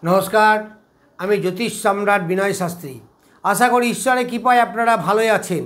নমস্কার, আমি জ্যোতিষ সম্রাট বিনয় শাস্ত্রী। আশা করি ঈশ্বরের কৃপায় আপনারা ভালোই আছেন।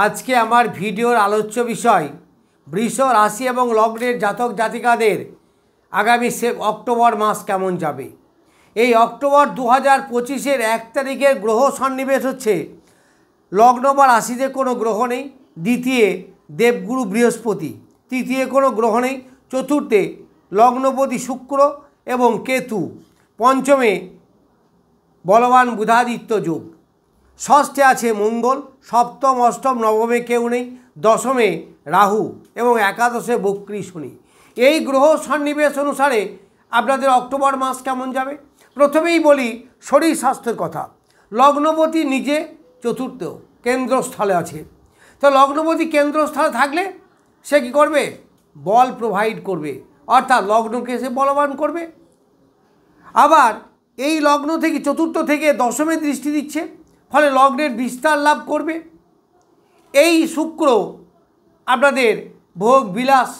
আজকে আমার ভিডিওর আলোচ্য বিষয় বৃষ রাশি এবং লগ্নের জাতক জাতিকাদের আগামী অক্টোবর মাস কেমন যাবে। এই অক্টোবর 2025-এর 1 তারিখের গ্রহ সন্নিবেশ হচ্ছে লগ্ন বা রাশিতে কোনো গ্রহ নেই, দ্বিতীয় দেবগুরু বৃহস্পতি, তৃতীয় কোনো গ্রহ নেই, চতুর্থে লগ্নপতি শুক্র এবং কেতু, পঞ্চমে বলবান বুধাদিত্য যোগ, ষষ্ঠে আছে মঙ্গল, সপ্তম অষ্টম নবমে কেউ নেই, দশমে রাহু এবং একাদশে বক্রী শনি। এই গ্রহ সন্নিবেশ অনুসারে আপনাদের অক্টোবর মাস কেমন যাবে। প্রথমেই বলি শরীর স্বাস্থ্যের কথা। লগ্নপতি নিজে চতুর্থ কেন্দ্রস্থলে আছে, তো লগ্নপতি কেন্দ্রস্থলে থাকলে সে কী করবে? বল প্রোভাইড করবে, অর্থাৎ লগ্নকে সে বলবান করবে। আবার এই লগ্ন থেকে চতুর্থ থেকে দশমে দৃষ্টি দিচ্ছে, ফলে লগ্নের বিস্তার লাভ করবে। এই শুক্র আপনাদের ভোগ বিলাস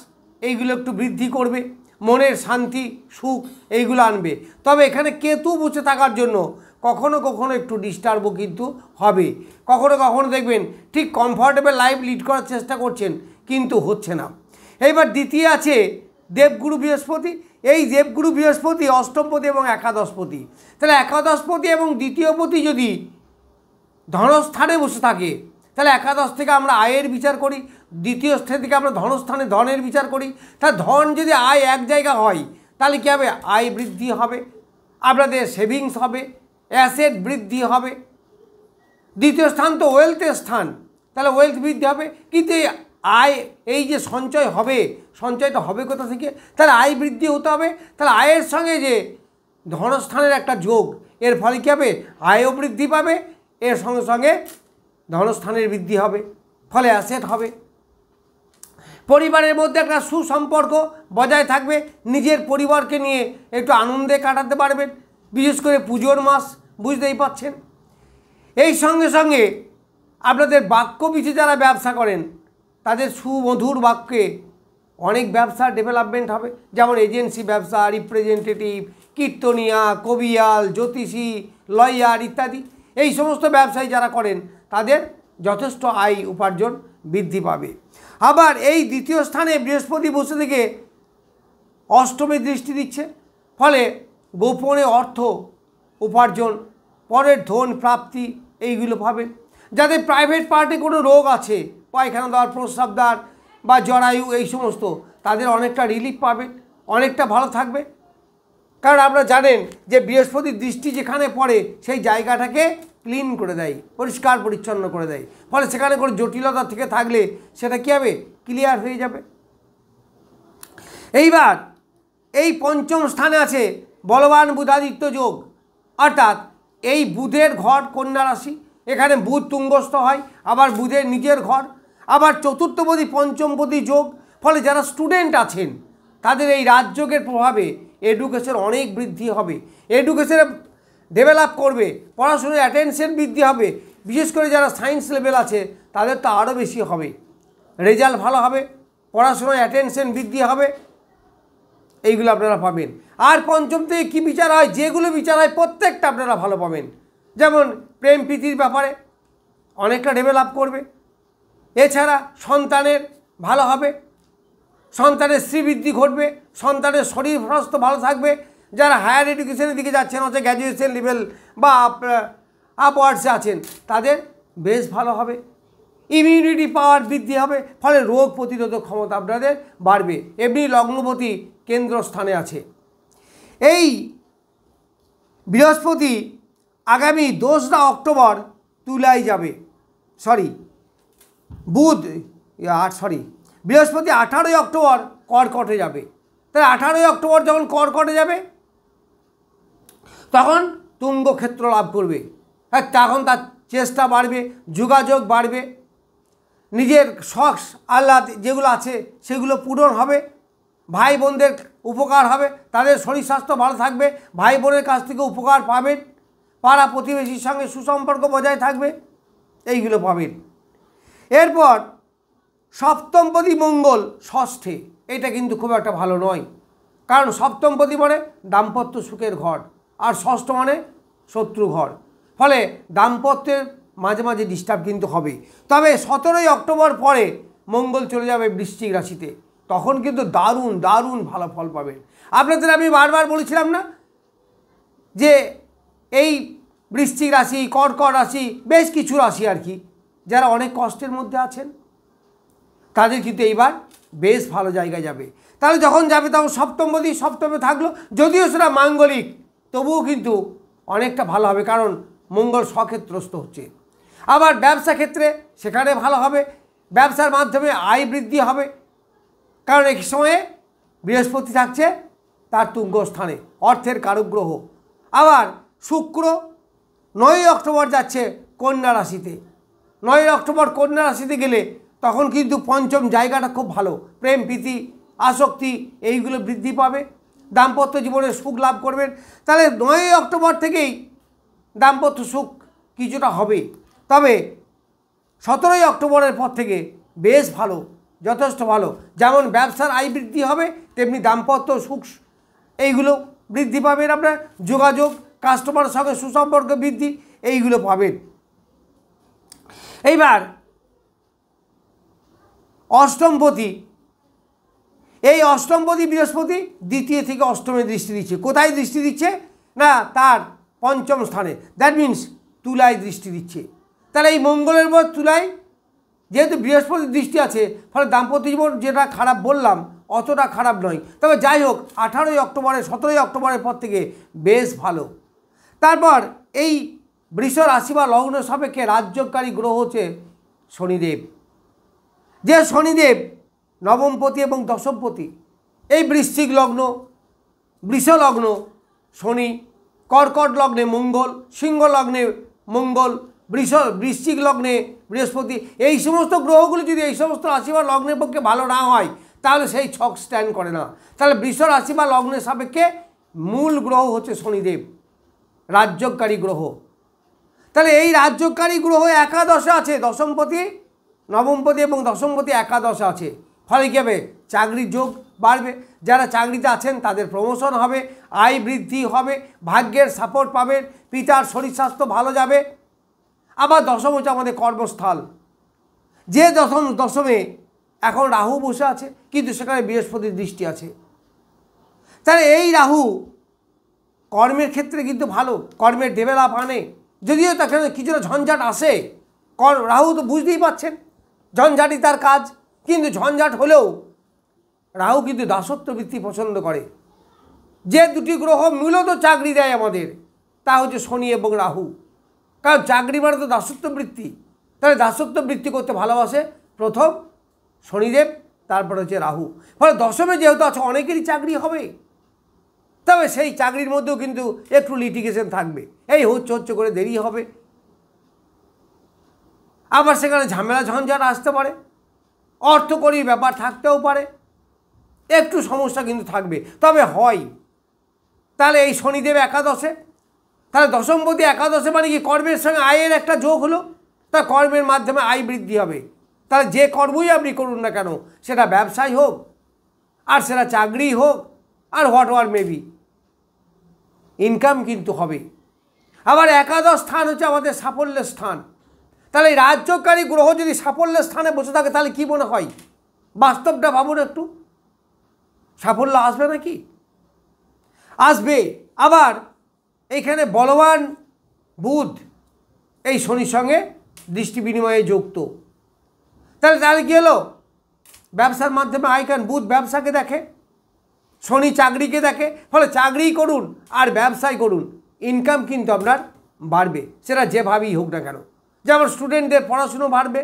এইগুলো একটু বৃদ্ধি করবে, মনের শান্তি সুখ এইগুলো আনবে। তবে এখানে কেতু বসে থাকার জন্য কখনো কখনো একটু ডিস্টার্বও কিন্তু হবে। কখনো কখনো দেখবেন ঠিক কমফর্টেবল লাইফ লিড করার চেষ্টা করছেন, কিন্তু হচ্ছে না। এইবার দ্বিতীয় আছে দেবগুরু বৃহস্পতি। এই দেবগুরু বৃহস্পতি অষ্টমপতি এবং একাদশপতি। তাহলে একাদশপতি এবং দ্বিতীয়পতি যদি ধনস্থানে বসে থাকে, তাহলে একাদশ থেকে আমরা আয়ের বিচার করি, দ্বিতীয় স্থান থেকে আমরা ধনস্থানে ধনের বিচার করি। তাহলে ধন যদি আয় এক জায়গা হয়, তাহলে কী হবে? আয় বৃদ্ধি হবে, আপনাদের সেভিংস হবে, অ্যাসেট বৃদ্ধি হবে। দ্বিতীয় স্থান তো ওয়েলথের স্থান, তাহলে ওয়েলথ বৃদ্ধি হবে। কিন্তু আয়, এই যে সঞ্চয় হবে, সঞ্চয়টা হবে কোথা থেকে? তাহলে আয় বৃদ্ধি হতে হবে। তাহলে আয়ের সঙ্গে যে ধনস্থানের একটা যোগ, এর ফলে কী হবে? আয়ও বৃদ্ধি পাবে, এর সঙ্গে সঙ্গে ধনস্থানের বৃদ্ধি হবে, ফলে অ্যাসেট হবে। পরিবারের মধ্যে একটা সুসম্পর্ক বজায় থাকবে, নিজের পরিবারকে নিয়ে একটু আনন্দে কাটাতে পারবেন, বিশেষ করে পুজোর মাস, বুঝতেই পারছেন। এই সঙ্গে সঙ্গে আপনাদের বাক্য পিছু যারা ব্যবসা করেন, তাদের সুমধুর বাক্যে অনেক ব্যবসা ডেভেলপমেন্ট হবে। যেমন এজেন্সি ব্যবসা, রিপ্রেজেন্টেটিভ, কীর্তনিয়া, কবিয়াল, জ্যোতিষী, লয়ার ইত্যাদি, এই সমস্ত ব্যবসায়ী যারা করেন তাদের যথেষ্ট আয় উপার্জন বৃদ্ধি পাবে। আবার এই দ্বিতীয় স্থানে বৃহস্পতি বসে থেকে অষ্টমে দৃষ্টি দিচ্ছে, ফলে গোপনে অর্থ উপার্জন, পরের ধন প্রাপ্তি এইগুলো পাবেন। যাদের প্রাইভেট পার্টে কোনো রোগ আছে, পায়খানা দ্বার, প্রস্রাব দ্বার বা জরায়ু এই সমস্ত, তাদের অনেকটা রিলিফ পাবে, অনেকটা ভালো থাকবে। কারণ আপনারা জানেন যে বৃহস্পতির দৃষ্টি যেখানে পড়ে সেই জায়গাটাকে ক্লিন করে দেয়, পরিষ্কার পরিচ্ছন্ন করে দেয়, ফলে সেখানে কোনো জটিলতা থেকে থাকলে সেটা কী হবে? ক্লিয়ার হয়ে যাবে। এইবার এই পঞ্চম স্থানে আছে বলবান বুধাদিত্য যোগ, অর্থাৎ এই বুধের ঘর কন্যা রাশি, এখানে বুধ তুঙ্গস্থ হয়, আবার বুধের নিজের ঘর, আবার চতুর্থপতি পঞ্চমপতি যোগ, ফলে যারা স্টুডেন্ট আছেন তাদের এই রাজযোগের প্রভাবে এডুকেশন অনেক বৃদ্ধি হবে, এডুকেশনে ডেভেলপ করবে, পড়াশোনার অ্যাটেনশন বৃদ্ধি হবে। বিশেষ করে যারা সায়েন্স লেভেল আছে তাদের তো আরও বেশি হবে, রেজাল্ট ভালো হবে, পড়াশোনায় অ্যাটেনশন বৃদ্ধি হবে, এইগুলো আপনারা পাবেন। আর পঞ্চম থেকে কী বিচার হয়? যেগুলো বিচার হয় প্রত্যেকটা আপনারা ভালো পাবেন। যেমন প্রেম প্রীতির ব্যাপারে অনেকটা ডেভেলপ করবে, এছাড়া সন্তানের ভালো হবে, সন্তানের শ্রীবৃদ্ধি ঘটবে, সন্তানের শরীর স্বাস্থ্য ভালো থাকবে। যারা হায়ার এডুকেশনের দিকে যাচ্ছেন, অর্থাৎ গ্র্যাজুয়েশন লেভেল বা আপওয়ার্ডসে আছেন, তাদের বেশ ভালো হবে, ইমিউনিটি পাওয়ার বৃদ্ধি হবে, ফলে রোগ প্রতিরোধক ক্ষমতা আপনাদের বাড়বে। এমনি লগ্নপতি কেন্দ্রস্থানে আছে। এই বৃহস্পতি আগামী 2রা অক্টোবর তুলায় যাবে, বৃহস্পতি 18ই অক্টোবর কর্কটে যাবে। তাহলে 18ই অক্টোবর যখন কর্কটে যাবে তখন তুঙ্গ ক্ষেত্র লাভ করবে, আর তখন তার চেষ্টা বাড়বে, যোগাযোগ বাড়বে, নিজের শখ আহ্লাদ যেগুলো আছে সেগুলো পূরণ হবে, ভাই বোনদের উপকার হবে, তাদের শরীর স্বাস্থ্য ভালো থাকবে, ভাই বোনের কাছ থেকে উপকার পাবেন, পাড়া প্রতিবেশীর সঙ্গে সুসম্পর্ক বজায় থাকবে, এইগুলো পাবেন। এরপর সপ্তমপতি মঙ্গল ষষ্ঠে, এটা কিন্তু খুব একটা ভালো নয়, কারণ সপ্তমপতি মানে দাম্পত্য সুখের ঘর, আর ষষ্ঠ মানে শত্রু ঘর, ফলে দাম্পত্যের মাঝে মাঝে ডিস্টার্ব কিন্তু হবে। তবে 17ই অক্টোবর পরে মঙ্গল চলে যাবে বৃশ্চিক রাশিতে, তখন কিন্তু দারুণ দারুণ ভালো ফল পাবেন। আপনাদের আমি বারবার বলেছিলাম না যে এই বৃশ্চিক রাশি, কর্কট রাশি, বেশ কিছু রাশি আর কি, যারা অনেক কষ্টের মধ্যে আছেন তাদের কিন্তু এইবার বেশ ভালো জায়গায় যাবে। তাহলে যখন যাবে তখন সপ্তমপতি সপ্তমে থাকলো, যদিও সেটা মাঙ্গলিক, তবুও কিন্তু অনেকটা ভালো হবে, কারণ মঙ্গল স্বক্ষেত্রস্থ হচ্ছে। আবার ব্যবসা ক্ষেত্রে সেখানে ভালো হবে, ব্যবসার মাধ্যমে আয় বৃদ্ধি হবে, কারণ এই সময়ে বৃহস্পতি থাকছে তার তুঙ্গ স্থানে, অর্থের কারক গ্রহ। আবার শুক্র 9ই অক্টোবর যাচ্ছে কন্যা রাশিতে। 9ই অক্টোবর কন্যা রাশিতে গেলে তখন কিন্তু পঞ্চম জায়গাটা খুব ভালো, প্রেম প্রীতি আসক্তি এইগুলো বৃদ্ধি পাবে, দাম্পত্য জীবনে সুখ লাভ করবেন। তাহলে 9ই অক্টোবর থেকেই দাম্পত্য সুখ কিছুটা হবে। তবে 17ই অক্টোবরের পর থেকে বেশ ভালো, যথেষ্ট ভালো। যেমন ব্যবসার আয় বৃদ্ধি হবে, তেমনি দাম্পত্য সুখ এইগুলো বৃদ্ধি পাবেন। আপনার যোগাযোগ, কাস্টমারের সঙ্গে সুসম্পর্ক বৃদ্ধি এইগুলো পাবেন। এইবার অষ্টমপতি, এই অষ্টমপতি বৃহস্পতি দ্বিতীয় থেকে অষ্টমে দৃষ্টি দিচ্ছে। কোথায় দৃষ্টি দিচ্ছে না, তার পঞ্চম স্থানে, দ্যাট মিন্স তুলায় দৃষ্টি দিচ্ছে। তাহলে এই মঙ্গলের পর তুলায় যেহেতু বৃহস্পতির দৃষ্টি আছে, ফলে দাম্পত্য জীবন যেটা খারাপ বললাম অতটা খারাপ নয়। তবে যাই হোক 18ই অক্টোবরে 17ই অক্টোবরের পর থেকে বেশ ভালো। তারপর এই বৃষ রাশি বা লগ্ন সাপেক্ষে রাজ্যকারী গ্রহ হচ্ছে শনিদেব, যে শনিদেব নবমপতি এবং দশমপতি। এই বৃশ্চিক লগ্ন, বৃষ লগ্ন শনি, কর্কট লগ্নে মঙ্গল, সিংহ লগ্নে মঙ্গল, বৃশ্চিক লগ্নে বৃহস্পতি। এই সমস্ত গ্রহগুলো যদি এই সমস্ত রাশি বা লগ্নের পক্ষে ভালো না হয় তাহলে সেই ছক স্ট্যান্ড করে না। তাহলে বৃষ রাশি বা লগ্নের সাপেক্ষে মূল গ্রহ হচ্ছে শনিদেব, রাজ্যকারী গ্রহ। তাহলে এই রাজ্যকারী গ্রহ একাদশে আছে, দশমপতি নবমপতি এবং দশমপতি একাদশে আছে। ফলে কী হবে, চাকরির যোগ বাড়বে, যারা চাকরিতে আছেন তাদের প্রমোশন হবে, আয় বৃদ্ধি হবে, ভাগ্যের সাপোর্ট পাবেন, পিতার শরীর স্বাস্থ্য ভালো যাবে। আবার দশম হচ্ছে আমাদের কর্মস্থল, যে দশমে এখন রাহু বসে আছে, কিন্তু সেখানে বৃহস্পতির দৃষ্টি আছে। তাহলে এই রাহু কর্মের ক্ষেত্রে কিন্তু ভালো, কর্মের ডেভেলপ আনে, যদিও তাকে কিছুটা ঝঞ্ঝাট আসে। রাহু তো বুঝতেই পাচ্ছেন ঝঞ্ঝাটই তার কাজ, কিন্তু ঝঞ্ঝাট হলেও রাহু কিন্তু দাসত্ব বৃত্তি পছন্দ করে। যে দুটি গ্রহ মূলত চাকরি দেয় আমাদের তা হচ্ছে শনি এবং রাহু, কারণ চাকরি মানে তো দাসত্ব বৃত্তি। তাহলে দাসত্ব বৃত্তি করতে ভালোবাসে প্রথম শনিদেব, তারপর হচ্ছে রাহু। ফলে দশমে যেহেতু আছে অনেকেরই চাকরি হবে, তবে সেই চাকরির মধ্যেও কিন্তু একটু লিটিগেশন থাকবে, এই হচ্ছে করে দেরি হবে, আবার সেখানে ঝামেলা ঝঞ্ঝাট আসতে পারে, অর্থকরী ব্যাপার থাকতেও পারে, একটু সমস্যা কিন্তু থাকবে, তবে হয়। তাহলে এই শনিদেব একাদশে, তাহলে দশমপতি একাদশে মানে কি কর্মের সঙ্গে আয়ের একটা যোগ হলো, তা কর্মের মাধ্যমে আয় বৃদ্ধি হবে। তাহলে যে কর্মই আপনি করুন না কেন, সেটা ব্যবসায় হোক আর সেটা চাকরি হোক আর হোয়াট মেবি, ইনকাম কিন্তু হবে। আবার একাদশ স্থান হচ্ছে আমাদের সাফল্যের স্থান। তাহলে এই রাজ্যকারী গ্রহ যদি সাফল্যের স্থানে বসে থাকে তাহলে কি মনে হয়, বাস্তবটা ভাবুন একটু, সাফল্য আসবে নাকি? আসবে। আবার এইখানে বলবান বুধ এই শনির সঙ্গে দৃষ্টি বিনিময়ে যুক্ত। তাহলে কী হলো, ব্যবসার মাধ্যমে আয়কান, বুধ ব্যবসাকে দেখে, শনি চাকরিকে দেখে, ফলে চাকরি করুন আর ব্যবসায় করুন, ইনকাম কিন্তু আপনার বাড়বে, সেটা যেভাবেই হোক না কেন। যেমন স্টুডেন্টদের পড়াশুনো বাড়বে,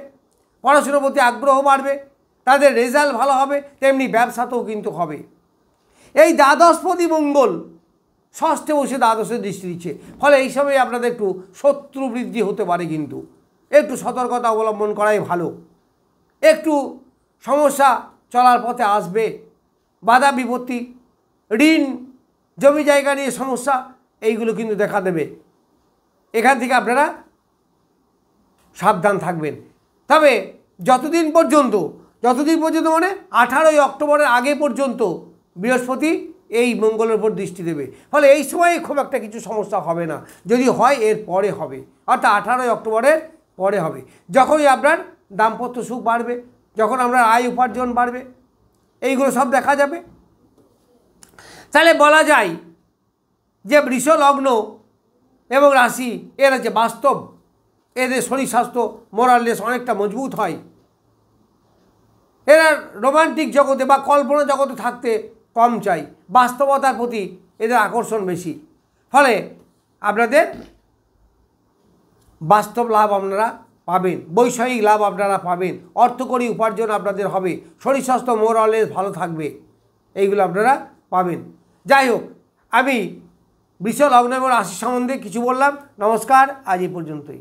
পড়াশুনোর প্রতি আগ্রহ বাড়বে, তাদের রেজাল্ট ভালো হবে, তেমনি ব্যবসাতেও কিন্তু হবে। এই দ্বাদশপতি মঙ্গল ষষ্ঠে বসে দ্বাদশে দৃষ্টি দিচ্ছে, ফলে এই সময় আপনাদের একটু শত্রু বৃদ্ধি হতে পারে, কিন্তু একটু সতর্কতা অবলম্বন করাই ভালো। একটু সমস্যা চলার পথে আসবে, বাধা বিপত্তি, ঋণ, জমি জায়গা নিয়ে সমস্যা, এইগুলো কিন্তু দেখা দেবে। এখান থেকে আপনারা সাবধান থাকবেন। তবে যতদিন পর্যন্ত মানে 18ই অক্টোবরের আগে পর্যন্ত বৃহস্পতি এই মঙ্গলের উপর দৃষ্টি দেবে, ফলে এই সময়ে খুব একটা কিছু সমস্যা হবে না। যদি হয় এর পরে হবে, অর্থাৎ 18ই অক্টোবরের পরে হবে, যখনই আপনার দাম্পত্য সুখ বাড়বে, যখন আপনার আয় উপার্জন বাড়বে, এইগুলো সব দেখা যাবে। তাহলে বলা যায় যে বৃষ লগ্ন এবং রাশি এরা যে বাস্তব, এদের শরীর স্বাস্থ্য মোরাললেস অনেকটা মজবুত হয়। এরা রোমান্টিক জগতে বা কল্পনা জগতে থাকতে কম চাই, বাস্তবতার প্রতি এদের আকর্ষণ বেশি। ফলে আপনাদের বাস্তব লাভ আপনারা পাবেন, বৈষয়িক লাভ আপনারা পাবেন, অর্থকরী উপার্জন আপনাদের হবে, শরীর স্বাস্থ্য মোরাললেস ভালো থাকবে, এইগুলো আপনারা পাবেন। যাই হোক, আমি বৃষ লগ্ন এবং রাশি সম্বন্ধে কিছু বললাম। নমস্কার, আজ এই পর্যন্তই।